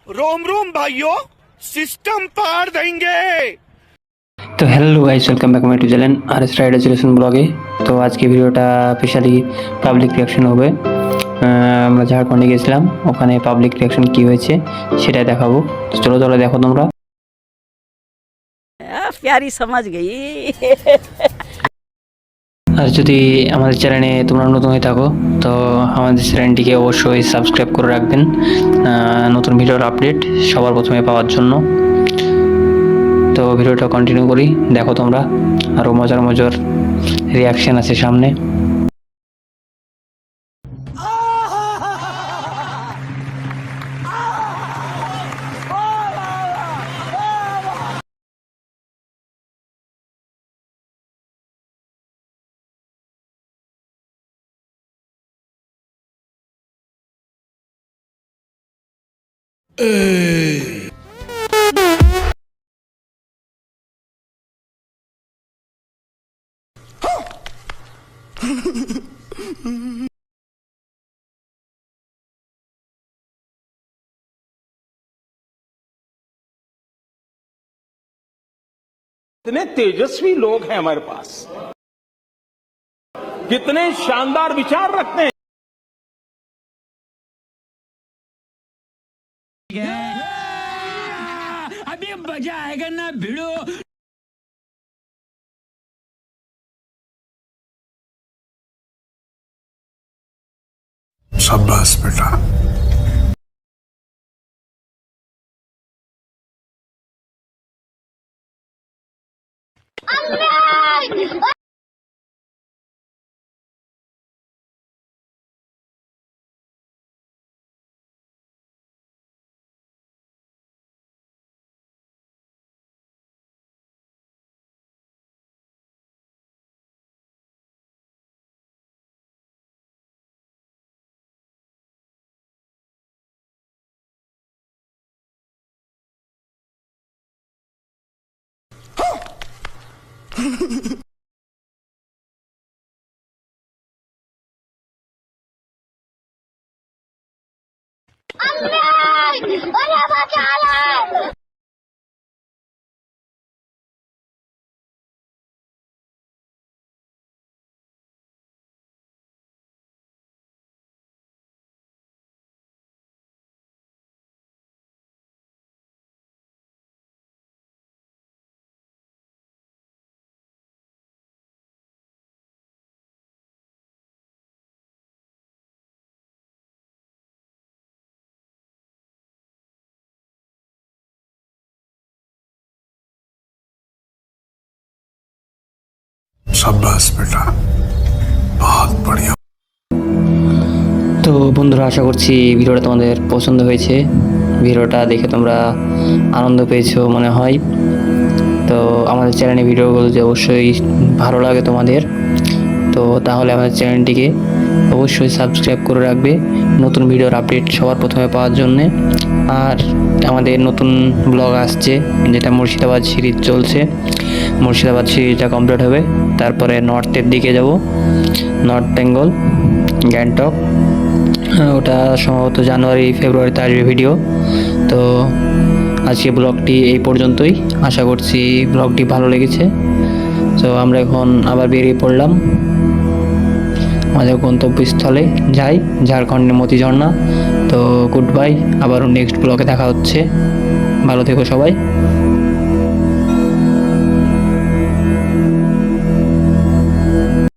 रोम रोम भाइयों, सिस्टम पार देंगे। तो hello guys, welcome back my to channel R S rider solution ব্লগে। তো আজকে ভিডিওটা স্পেশালি পাবলিক রিয়াকশন হবে। আমরা ঝাড়খণ্ডে গেছিলাম, ওখানে পাবলিক রিয়াকশন কি হয়েছে সেটাই দেখাবো। তো চলো চলো দেখো তোমরা। प्यारी समझ गई। আর যদি আমাদের চ্যানেলে তোমরা নতুন হয়ে থাকো তো আমাদের চ্যানেলটিকে অবশ্যই সাবস্ক্রাইব করে রাখবেন, নতুন ভিডিওর আপডেট সবার প্রথমে পাওয়ার জন্য। তো ভিডিওটা কন্টিনিউ করি, দেখো তোমরা। আরও মজার মজার রিয়াকশন আছে সামনে। कितने तेजस्वी लोग हैं हमारे पास, कितने शानदार विचार रखते हैं। अभी मजा आएगा ना भिड़ो। शाबाश बेटा। शाबाश बेटा, बहुत बढ़िया। তো বন্ধুরা, আশা করছি ভিডিওটা তোমাদের পছন্দ হয়েছে। ভিডিওটা দেখে তোমরা আনন্দ পেয়েছো মনে হয়। তো আমাদের চ্যানেলে ভিডিওগুলো যে অবশ্যই ভালো লাগে তোমাদের, তো তাহলে আমাদের চ্যানেলটিকে অবশ্যই সাবস্ক্রাইব করে রাখবে নতুন ভিডিওর আপডেট সবার প্রথমে পাওয়ার জন্যে। আর আমাদের নতুন ব্লগ আসছে, যেটা মুর্শিদাবাদ সিরিজ চলছে। মুর্শিদাবাদ সিরিজটা কমপ্লিট হবে, তারপরে নর্থের দিকে যাব, নর্থ বেঙ্গল, গ্যাংটক। ওটা সম্ভবত জানুয়ারি ফেব্রুয়ারিতে আসবে ভিডিও। তো আজকে ব্লগটি এই পর্যন্তই। আশা করছি ব্লগটি ভালো লেগেছে। তো আমরা এখন আবার বেরিয়ে পড়লাম আমাদের গন্তব্যস্থলে যাই, ঝাড়খণ্ডের মতিঝর্ণা। তো গুড বাই, আবারও নেক্সট ব্লগে দেখা হচ্ছে। ভালো থেকো সবাই।